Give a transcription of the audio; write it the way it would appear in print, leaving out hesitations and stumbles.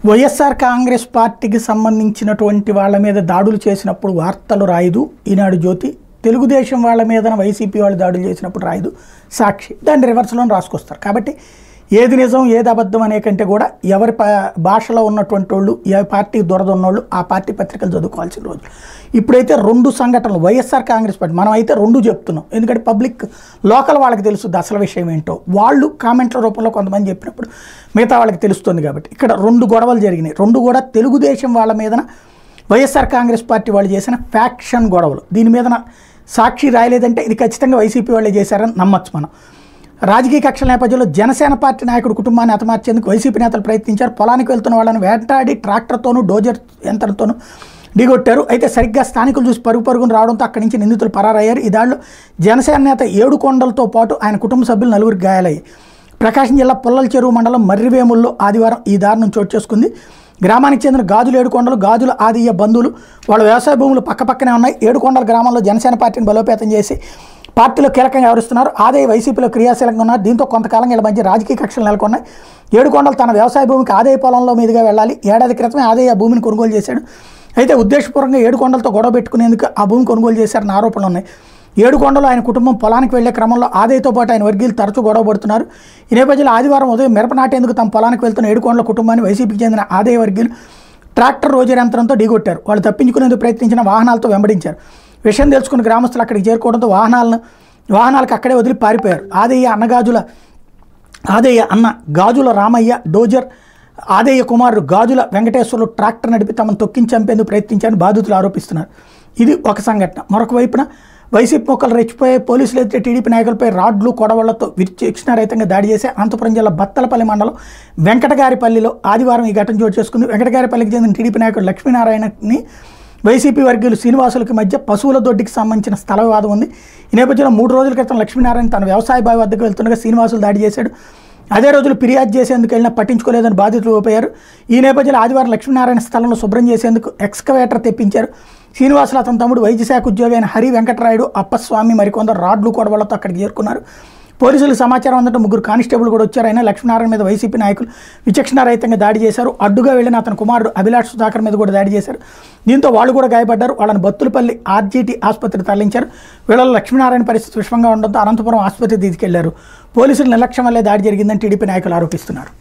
వైఎస్ఆర్ కాంగ్రెస్ పార్టీకి సంబంధించినటువంటి వాళ్ళ మీద దాడులు చేసినప్పుడు వార్తలు రాయదు ఈనాడు జ్యోతి, తెలుగుదేశం వాళ్ళ మీద వైసీపీ వాళ్ళు దాడులు చేసినప్పుడు రాయదు సాక్షి, దాన్ని రివర్స్లో రాసుకొస్తారు. కాబట్టి ఏది నిజం ఏది అబద్ధం అనే కంటే కూడా ఎవరి భాషలో ఉన్నటువంటి వాళ్ళు, ఏ పార్టీ దురద ఉన్నోళ్ళు ఆ పార్టీ పత్రికలు చదువుకోవాల్సిన రోజు. ఇప్పుడైతే రెండు సంఘటనలు వైఎస్ఆర్ కాంగ్రెస్ పార్టీ, మనం అయితే రెండు చెప్తున్నాం ఎందుకంటే పబ్లిక్ లోకల్ వాళ్ళకి తెలుస్తుంది అసలు విషయం ఏంటో, వాళ్ళు కామెంట్ల రూపంలో కొంతమంది చెప్పినప్పుడు మిగతా వాళ్ళకి తెలుస్తుంది. కాబట్టి ఇక్కడ రెండు గొడవలు జరిగినాయి, రెండు కూడా తెలుగుదేశం వాళ్ళ మీదన వైఎస్ఆర్ కాంగ్రెస్ పార్టీ వాళ్ళు చేసిన ఫ్యాక్షన్ గొడవలు. దీని మీదన సాక్షి రాయలేదంటే ఇది ఖచ్చితంగా వైసీపీ వాళ్ళే చేశారని నమ్మచ్చు మనం. రాజకీయ కక్షల నేపథ్యంలో జనసేన పార్టీ నాయకుడు కుటుంబాన్ని హతమార్చేందుకు వైసీపీ నేతలు ప్రయత్నించారు. పొలానికి వెళ్తున్న వాళ్ళని వేటాడి ట్రాక్టర్తోనూ డోజర్ యంత్రంతోనూ ఢీగొట్టారు. అయితే సరిగ్గా స్థానికులు చూసి పరుగును రావడంతో అక్కడి నుంచి నిందితులు పరారయ్యారు. ఈ దాడిలో జనసేన నేత ఏడుకొండలతో పాటు ఆయన కుటుంబ సభ్యులు 9 గాయాలయ్యాయి. ప్రకాశం జిల్లా పుల్లల చెరువు మండలం మర్రివేముల్లో ఆదివారం ఈ దారుణం చోటు చేసుకుంది. గ్రామానికి చెందిన గాజుల ఏడుకొండలు, గాజుల ఆదియ్య బంధువులు, వాళ్ళ వ్యవసాయ భూములు పక్కపక్కనే ఉన్నాయి. ఏడుకొండల గ్రామంలో జనసేన పార్టీని బలోపేతం చేసి పార్టీలో కీలకంగా వ్యవహరిస్తున్నారు. ఆదాయ వైసీపీలో క్రియాశీలంగా ఉన్నారు. దీంతో కొంతకాలంగా వీళ్ళ మధ్య రాజకీయ కక్షలు నెలకొన్నాయి. ఏడుకొండలు తన వ్యవసాయ భూమికి ఆదాయ పొలంలో మీదుగా వెళ్ళాలి. ఏడాది క్రితమే ఆదాయ భూమిని కొనుగోలు చేశాడు. అయితే ఉద్దేశపూర్వకంగా ఏడుకొండలతో గొడవ పెట్టుకునేందుకు ఆ భూమి కొనుగోలు చేశారన్న ఆరోపణలు ఉన్నాయి. ఏడుకొండలో ఆయన కుటుంబం పొలానికి వెళ్లే క్రమంలో ఆదాయతో పాటు ఆయన వర్గీయులు తరచూ గొడవ పడుతున్నారు. ఈ నేపథ్యంలో ఆదివారం ఉదయం మిరప నాటేందుకు తమ పొలానికి వెళ్తున్న ఏడుకొండల కుటుంబాన్ని వైసీపీకి చెందిన ఆదాయ వర్గీయులు ట్రాక్టర్ రోజర్ యంత్రంతో ఢీగొట్టారు. వాళ్ళు తప్పించుకునేందుకు ప్రయత్నించిన వాహనాలతో వెంబడించారు. విషయం తెలుసుకున్న గ్రామస్తులు అక్కడికి చేరుకోవడంతో వాహనాలకు అక్కడే వదిలి పారిపోయారు. ఆదయ్య అన్న గాజుల రామయ్య డోజర్, ఆదయ్య కుమారుడు గాజుల వెంకటేశ్వర్లు ట్రాక్టర్ నడిపి తమను తొక్కించి చంపేందుకు ప్రయత్నించారని బాధితులు ఆరోపిస్తున్నారు. ఇది ఒక సంఘటన. మరొక వైపున వైసీపీ మొక్కలు రెచ్చిపోయాయి. పోలీసులు అయితే టీడీపీ నాయకులపై రాడ్లు కొడవళ్లతో విచక్షణారహితంగా దాడి చేసి అనంతపురం జిల్లా బత్తలపల్లి మండలం వెంకటగారిపల్లిలో ఆదివారం ఈ ఘటన చోటు చేసుకుంది. వెంకటగారిపల్లికి చెందిన టీడీపీ నాయకుడు లక్ష్మీనారాయణని వైసీపీ వర్గీయులు శ్రీనివాసులకి మధ్య పశువుల దొడ్డికి సంబంధించిన స్థల వివాదం ఉంది. ఈ నేపథ్యంలో 3 రోజుల క్రితం లక్ష్మీనారాయణ తన వ్యవసాయ బావి వద్దకు వెళ్తుండగా శ్రీనివాసులు దాడి చేశాడు. అదే రోజులు ఫిర్యాదు చేసేందుకు వెళ్ళినా పట్టించుకోలేదని బాధితులు ఊపారు. ఈ నేపథ్యంలో ఆదివారం లక్ష్మీనారాయణ స్థలంలో శుభ్రం చేసేందుకు ఎక్స్కవేటర్ తెప్పించారు. శ్రీనివాసులు అతని తమ్ముడు వైద్య శాఖ ఉద్యోగి అయిన హరి వెంకటరాయుడు, అప్పస్వామి మరికొందరు రాడ్లు కొడవళ్లతో అక్కడికి చేరుకున్నారు. పోలీసులకు సమాచారం అందటం 3 కానిస్టేబుల్ కూడా వచ్చారు. అయినా లక్ష్మీనారాయణ మీద వైసీపీ నాయకులు విచక్షణారహితంగా దాడి చేశారు. అడ్డుగా వెళ్లిన అతని కుమారుడు అభిలాష్ సుధాకర్ మీద కూడా దాడి చేశారు. దీంతో వాళ్ళు కూడా గాయపడ్డారు. వాళ్ళని బత్తులపల్లి ఆర్జీటీ ఆసుపత్రికి తరలించారు. వీళ్ళలో లక్ష్మీనారాయణ పరిస్థితి విషమంగా ఉండడంతో అనంతపురం ఆసుపత్రికి తీసుకెళ్లారు. పోలీసులు నిర్లక్ష్యం వల్లే దాడి జరిగిందని టీడీపీ నాయకులు ఆరోపిస్తున్నారు.